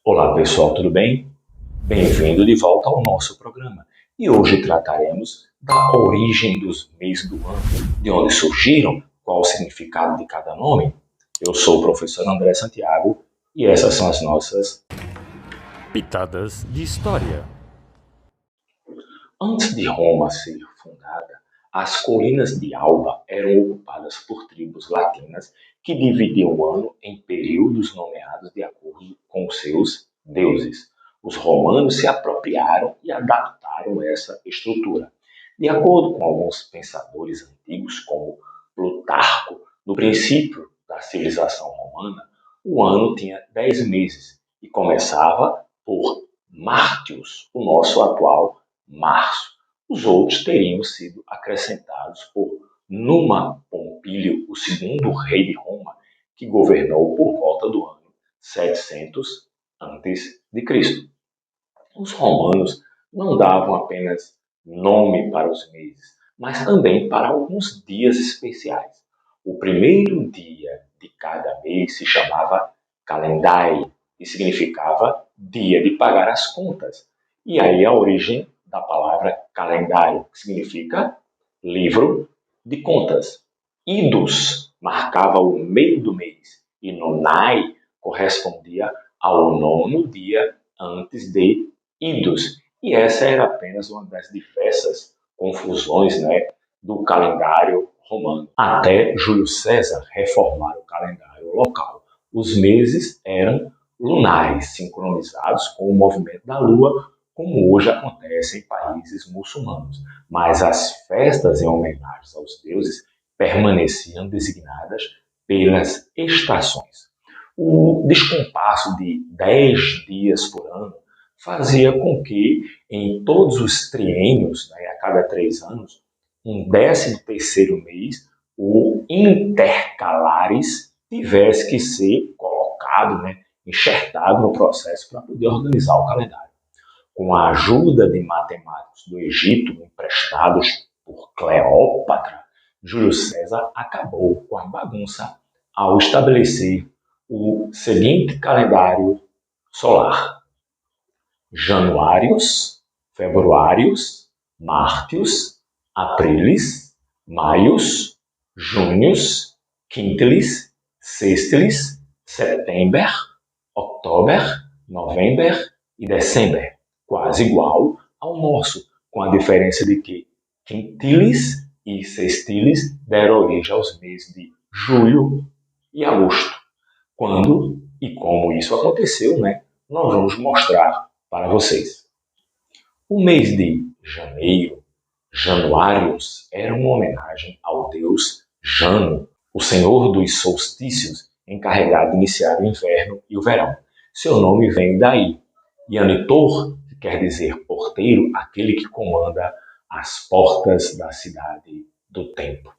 Olá pessoal, tudo bem? Bem-vindo de volta ao nosso programa. E hoje trataremos da origem dos meses do ano, de onde surgiram, qual o significado de cada nome. Eu sou o professor André Santiago e essas são as nossas Pitadas de História. Antes de Roma ser fundada, as colinas de Alba eram ocupadas por tribos latinas que dividiam o ano em períodos nomeados de acordo com os seus deuses. Os romanos se apropriaram e adaptaram essa estrutura. De acordo com alguns pensadores antigos, como Plutarco, no princípio da civilização romana, o ano tinha 10 meses e começava por Mártius, o nosso atual março. Os outros teriam sido acrescentados por Numa Pompílio, o segundo rei de Roma, que governou por volta do ano 700 a.C. Os romanos não davam apenas nome para os meses, mas também para alguns dias especiais. O primeiro dia de cada mês se chamava Calendai e significava dia de pagar as contas. E aí a origem da palavra calendário, que significa livro de contas. Idus marcava o meio do mês e Nonai correspondia ao nono dia antes de Idus. E essa era apenas uma das diversas confusões, do calendário romano. Até Júlio César reformar o calendário local. Os meses eram lunares, sincronizados com o movimento da Lua, como hoje acontece em países muçulmanos. Mas as festas em homenagem aos deuses permaneciam designadas pelas estações. O descompasso de 10 dias por ano fazia com que, em todos os triênios, a cada 3 anos, um 13º mês, o intercalares, tivesse que ser colocado, enxertado no processo para poder organizar o calendário. Com a ajuda de matemáticos do Egito, emprestados por Cleópatra, Júlio César acabou com a bagunça ao estabelecer o seguinte calendário solar: Januários, Februários, Mártios, Aprilis, Maios, Júnios, Quintilis, Sextilis, Setembro, Outubro, Novembro e Dezembro, quase igual ao nosso, com a diferença de que quintilis e sextilis deram origem aos meses de julho e agosto. Quando e como isso aconteceu, nós vamos mostrar para vocês. O mês de janeiro, Januários, era uma homenagem ao deus Jano, o senhor dos solstícios, encarregado de iniciar o inverno e o verão. Seu nome vem daí. Janitor, que quer dizer porteiro, aquele que comanda as portas da cidade do tempo.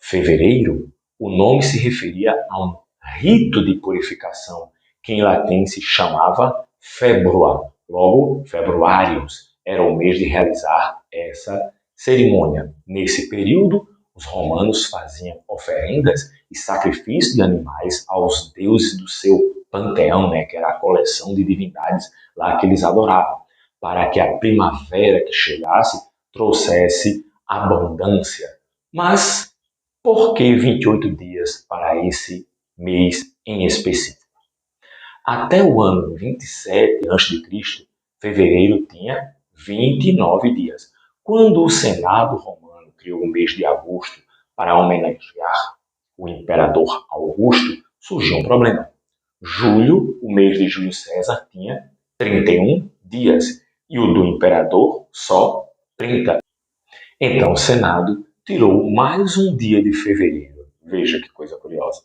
Fevereiro, o nome se referia a um rito de purificação, que em latim se chamava Februa. Logo, Februários era o mês de realizar essa cerimônia. Nesse período, os romanos faziam oferendas e sacrifícios de animais aos deuses do seu panteão, que era a coleção de divindades lá que eles adoravam, para que a primavera que chegasse trouxesse abundância. Mas por que 28 dias para esse mês em específico? Até o ano 27 a.C., fevereiro tinha 29 dias. Quando o Senado romano criou o mês de agosto para homenagear o imperador Augusto, surgiu um problema. Julho, o mês de Júlio César, tinha 31 dias e o do imperador só 30. Então o Senado tirou mais um dia de fevereiro. Veja que coisa curiosa.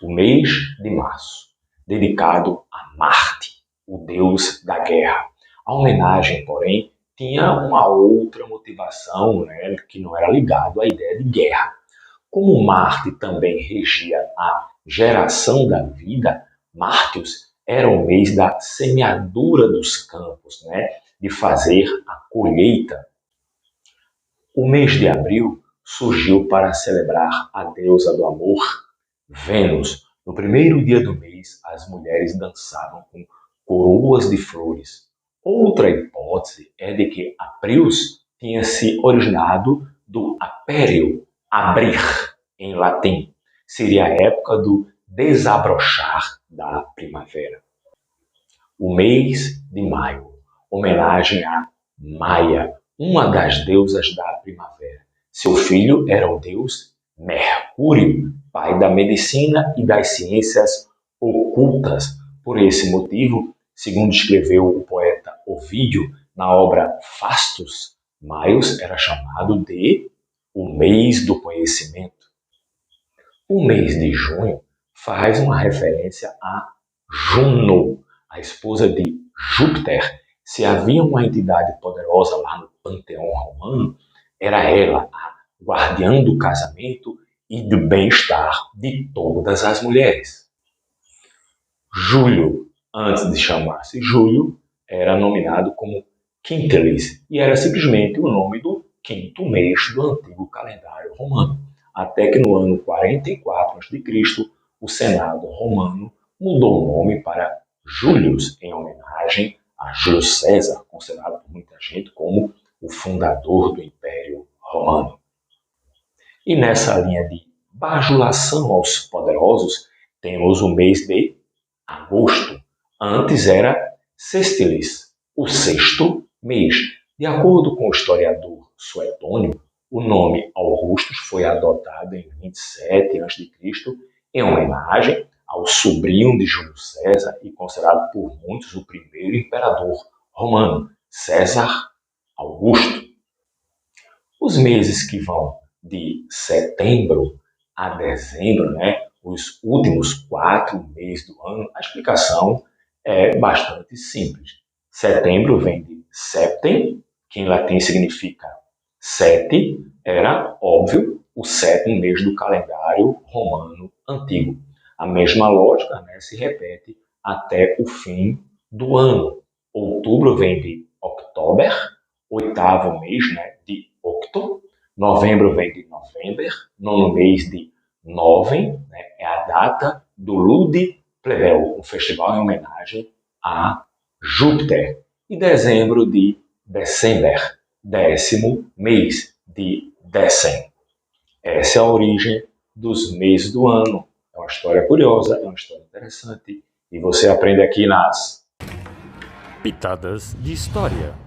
O mês de março, dedicado a Marte, o deus da guerra. A homenagem, porém, tinha uma outra motivação, que não era ligado à ideia de guerra. Como Marte também regia a geração da vida, Mártios era o mês da semeadura dos campos, de fazer a colheita. O mês de abril surgiu para celebrar a deusa do amor, Vênus, No primeiro dia do mês, as mulheres dançavam com coroas de flores. Outra hipótese é de que Aprius tinha se originado do apério, abrir, em latim. Seria a época do desabrochar da primavera. O mês de maio, homenagem a Maia, uma das deusas da primavera. Seu filho era o deus Mercúrio, pai da medicina e das ciências ocultas. Por esse motivo, segundo escreveu o poeta Ovídio na obra Fastos, maio era chamado de o mês do conhecimento. O mês de junho faz uma referência a Juno, a esposa de Júpiter. Se havia uma entidade poderosa lá no panteão romano, era ela a guardiã do casamento e do bem-estar de todas as mulheres. Julho, antes de chamar-se Julho, era nominado como Quintilis e era simplesmente o nome do quinto mês do antigo calendário romano. Até que no ano 44 a.C., o Senado romano mudou o nome para Július, em homenagem a Júlio César, considerado por muita gente como o fundador do Império Romano. E nessa linha de bajulação aos poderosos, temos o mês de agosto. Antes era Sextilis, o sexto mês. De acordo com o historiador Suetônio, o nome Augustus foi adotado em 27 a.C. em homenagem ao sobrinho de Júlio César e considerado por muitos o primeiro imperador romano, César Augusto. Os meses que vão de setembro a dezembro, os últimos 4 meses do ano, a explicação é bastante simples. Setembro vem de septem, que em latim significa 7, era, óbvio, o 7º mês do calendário romano antigo. A mesma lógica se repete até o fim do ano. Outubro vem de Oktober, 8º mês de Octo. Novembro vem de November, 9º mês de Noven, é a data do Ludi Plebeu, um festival em homenagem a Júpiter. E dezembro de December, 10º mês de Decem. Essa é a origem dos meses do ano. É uma história curiosa, é uma história interessante. E você aprende aqui nas Pitadas de História.